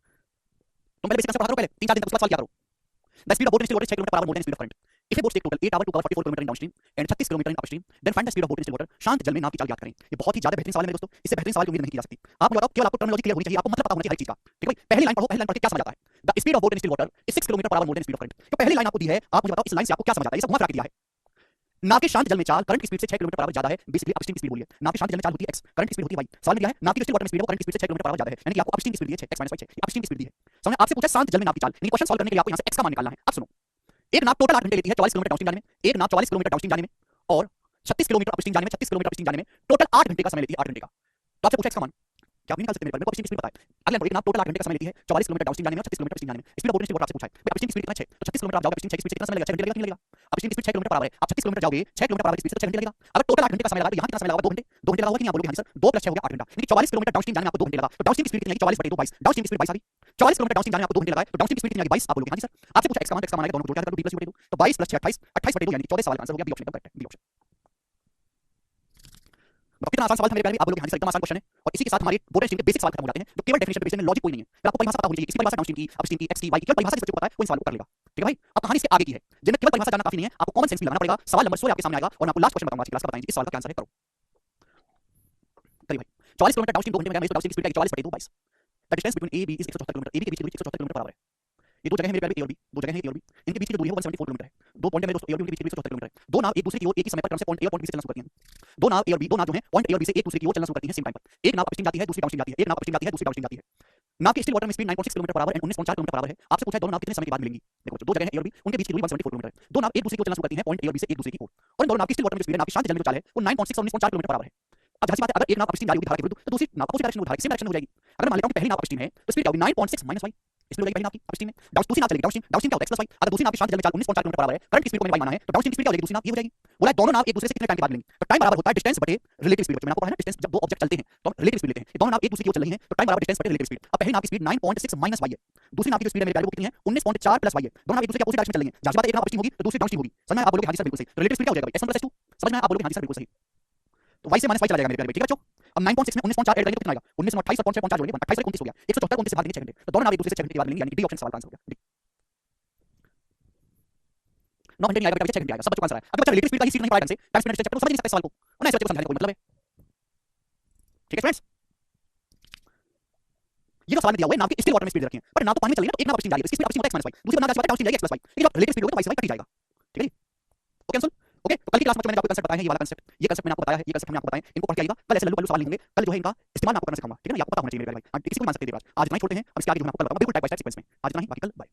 A: तुम पहले बेसिक आंसर पढ़ा करो, पहले 3-4 दिन तक उसके बाद सवाल किया करो। The speed of boat in still water is 6 km per hour more than the speed of current. If a boat takes total 8 hours to cover 44 km in downstream and 36 km in upstream, then find the speed of boat in still water. शांत जल में नाव की चाल ज्ञात करें। ये बहुत ही ज्यादा बेहतरीन सवाल है मेरे दोस्तों, इससे बेहतरीन सवाल की उम्मीद नहीं की जा सकती। आप मुझे बताओ, केवल आपको टर्मिनोलॉजी क्लियर होनी चाहिए, आपको मतलब पता होना चाहिए हर चीज का, ठीक है भाई। पहली लाइन पढ़ो, पहली लाइन पढ़ के क्या समझ आता है। The speed of boat in still water is 6 km per hour more than the speed of current. तो पहली लाइन आपको दी है, आप मुझे बताओ इस लाइन से आपको क्या समझ आता है। ये सब घुमा फिरा के दिया है। नाव के शांत जल में चाल करंट की स्पीड से 6 किलोमीटर पर आवर ज्यादा है, बेसिकली अपस्ट्रीम की स्पीड बोलिए। नाव के शांत जल में चाल होती है x, करंट की स्पीड होती है y। सवाल में दिया है नाव की जो स्टिल वाटर में स्पीड है वो करंट की स्पीड से 6 किलोमीटर पर आवर ज्यादा है, यानी कि आपको अपस्ट्रीम की स्पीड दी है 6 x - y 6, ये अपस्ट्रीम की स्पीड दी है। समझ आपसे पूछा शांत जल में नाव की चाल, यानी क्वेश्चन सॉल्व करने के लिए आपको यहां से x का मान निकालना है। अब सुनो, एक नाव टोटल 8 घंटे लेती है 44 किलोमीटर डाउनस्ट्रीम जाने में, एक नाव 44 किलोमीटर डाउनस्ट्रीम जाने में और 36 किलोमीटर अपस्ट्रीम जाने में, 36 किलोमीटर अपस्ट्रीम जाने में टोटल 8 घंटे का समय लेती है, 8 घंटे का। तो आपसे पूछा x का मान क्या आप निकाल सकते हैं, मेरे को अपस्ट्रीम की स्पीड पता है। अगला एक नाव टोटल 8 घंटे का समय लेती है 44 किलोमीटर डाउनस्ट्रीम जाने में और 36 किलोमीटर अपस्ट्रीम जाने में। स्पीड ऑफ बोट आपसे पूछा है भाई, अपस्ट्रीम की स्पीड कितना है 6, तो 36 किलोमीटर आप जाओगे अपस्ट्रीम 6 की स्पीड से कितना समय लगेगा, 6 घंटे लगेगा कि नहीं लगेगा। अपस्ट्रीम की स्पीड 6 किलोमीटर पर आवर है, आप 36 किलोमीटर जाओगे 6 किलोमीटर पर आवर की स्पीड से 6 घंटे लगेगा। अगर टोटल 8 घंटे का समय लगा तो यहां कितना समय लगा 2 घंटे, 2 घंटे लगा होगा कि नहीं, आप बोलोगे हां सर 2 + 6 हो गया 8 घंटा, यानी 44 किलोमीटर डाउनस्ट्रीम जाने में आपको 2 घंटे लगा। तो डाउनस्ट्रीम की स्पीड कितनी है 44/2 22, डाउनस्ट्रीम की स्पीड 22 आ गई। 44 किलोमीटर डाउनस्ट्रीम जाने में आपको 2 घंटे लगा, तो डाउनस्ट्रीम की स्पीड कितनी आ गई 22, आप बोलोगे हां जी सर। आपसे पूछा x का मान, x का मान आएगा दोनों को जोड़ के करो, d + d/2, तो 22 + 6 28, 28/2 यानी 14 सवाल का आंसर हो गया, बी ऑप्शन एकदम करेक्ट है, बी ऑप्शन। कितना आसान सवाल था मेरे प्यारे, आप बोलोगे हां सर एकदम आसान क्वेश्चन है। और इसी के साथ हमारे बोट स्ट्रीम के बेसिक सवाल खत्म हो जाते हैं, जो केवल डेफिनेशन बेसिस में लॉजिक कोई नहीं है। फिर आपको परिभाषा पता होनी चाहिए, इसकी परिभाषा डाउनस्ट्रीम की, अपस्ट्रीम की, एक्स की, वाई की, केवल परिभाषा जिस बच्चे को पता है वो इन सवालों को कर लेगा, ठीक है भाई। अब कहानी इसके आगे की है, जिनमें केवल परिभाषा जानना काफी नहीं है, आपको कॉमन सेंस भी लगाना पड़ेगा। सवाल नंबर 16 आपके सामने आएगा और मैं आपको लास्ट क्वेश्चन बताऊंगा आज की क्लास का, बताएंगे इस सवाल का क्या आंसर है, करो करिए भाई। 44 किलोमीटर डाउनस्ट्रीम 2 घंटे में गया, मेरी डाउनस्ट्रीम की स्पीड है 44/2 22। The distance between A B is 174 kilometre, A B के बीच की दूरी 174 किलोमीटर पर आवर है। ये दो जगह है मेरे प्यारे ए और बी, दो जगह है ए और बी, इनके बीच की जो दूरी है 174 किलोमीटर है। दो पॉइंट है मेरे दोस्तों ए और बी, उनके बीच की दूरी 174 किलोमीटर है। दो नाव एक दूसरे की ओर एक ही समय पर क्रम से पॉइंट ए और पॉइंट बी से चलना शुरू करती हैं। दो नाव ए और बी, दो नाव जो है पॉइंट ए और बी से एक दूसरे की ओर चलना शुरू करती हैं सेम टाइम पर। एक नाव अपस्ट्रीम जाती है, दूसरी डाउनस्ट्रीम जाती है, एक नाव अपस्ट्रीम जाती है, दूसरी डाउनस्ट्रीम जाती है। नाव की स्टिल वाटर में speed 9.6 kilometre per our and 19.4 kilometre per hour है। आपसे पूछा है दोनों नाव कितने समय के बाद मिलेंगी। देखो दो जगह है ए और बी, उनके बीच की दूरी 174 किलोमीटर है। दो नाव एक दूसरे की ओर चलना शुरू करती हैं पॉइंट ए और बी से एक दूसरे की ओर, और इन दोनों नाव की स्टिल वाटर में स्पीड है, नाव की शांत जल में जो चाल है वो 9.6 और 19.4 किलोमीटर पर आवर है। अब जाहिर सी बात है, अगर एक नाव अपस्ट्रीम जा रही होगी धारा के विरुद्ध तो दूसरी नाव अपोजिट डायरेक्शन में धारा की सेम डायरेक्शन में हो जाएगी। अगर मान लेता हूं कि पहली नाव अपस्ट्रीम है तो स्पीड क्या होगी 9.6 माइनस y, इसमें हो जाएगी पहली नाव की अपस्ट्रीम में। दूसरी नाव चलेगी डाउनस्ट्रीम, डाउनस्ट्रीम क्या होता है x + y। अगर दूसरी नाव की शांत जल में चाल 19.4 किलोमीटर पर आवर है, करंट की स्पीड को मैंने y माना है, तो डाउनस्ट्रीम की स्पीड क्या हो जाएगी, दूसरी नाव ये हो जाएगी। बोला है दोनों नाव एक दूसरे से कितने टाइम के बाद मिलेंगी, तो टाइम बराबर होता है डिस्टेंस बटे रिलेटिव स्पीड। मैंने आपको पढ़ा है ना, डिस्टेंस जब दो ऑब्जेक्ट चलते हैं तो हम रिलेटिव स्पीड लेते हैं। दोनों नाव एक दूसरे की ओर चल रही हैं तो टाइम बराबर डिस्टेंस बटे रिलेटिव स्पीड। अब पहली नाव की स्पीड 9.6 माइनस y है, दूसरी नाव की जो स्पीड है मेरे प्यारे वो कितनी है 19.4 प्लस y है। दोनों नाव एक दूसरे के अपोजिट डायरेक्शन में चल रही हैं। जाहिर सी बात है एक नाव अपस्ट्रीम होगी तो दूसरी डाउनस्ट्रीम होगी। समझ में आप बोलोगे हां जी सर बिल्कुल सही। रिलेटिव स्पीड क्या हो जाएगा भाई s1 + s2, समझ में आप बोलोगे हां जी सर बिल्कुल सही। तो y से माइनस y चला जाएगा मेरे प्यारे, ठीक है बच्चों। अब 9.6 में 19.4 ऐड करेंगे तो कितना आएगा, 19 में 28 और 5.4 जोड़ेंगे 28 और 29 हो गया, 174 29 से भाग देंगे 6 घंटे, तो दोनों नाव एक दूसरे से 6 घंटे के बाद मिलेंगी, यानी डी ऑप्शन सवाल का आंसर हो गया। 9 घंटे नहीं आएगा बेटा, 6 घंटे आएगा, सब बच्चों का आंसर है। अगर बच्चा रिलेटिव स्पीड का ही सीख नहीं पाया ढंग से टाइम स्पीड चैप्टर तो समझ नहीं सकते सवाल को, उन्हें ऐसे बच्चे को समझाने का कोई मतलब है। ठीक है फ्रेंड्स, ये जो सवाल में दिया हुआ है नाव की स्टिल वाटर में स्पीड रखी है, पर नाव तो पानी में चल रही है ना, तो एक नाव अपस्ट्रीम जा रही है, इसकी स्पीड अपस्ट्रीम होता है x - y, दूसरी नाव डाउनस्ट्रीम जाएगी x + y। ये जो रिलेटिव स्पीड होगी तो y से y कट ही जाएगा। ठीक है जी, ओके अंशुल। ओके, तो कल की क्लास में मैंने आपको कंसेप्ट बताया है, ये वाला कंसेप्ट, ये कंसेप्ट मैंने आपको बताया है, ये कंसेप्ट हमने आपको बताया है, इनको पढ़ के आइएगा। कल ऐसे लल्लू पल्लू सवाल नहीं होंगे, कल जो है इनका इस्तेमाल मैं आपको करना सिखाऊंगा, ठीक है ना, ये आपको पता होना चाहिए मेरे प्यारे भाई। किसी को भी मान सकते हैं, आज इतना ही छोड़ते हैं, अब इसके आगे जो मैं आपको कल बताऊंगा बिल्कुल टाइप बाय टाइप सीक्वेंस में। आज इतना ही, बाकी कल बाय।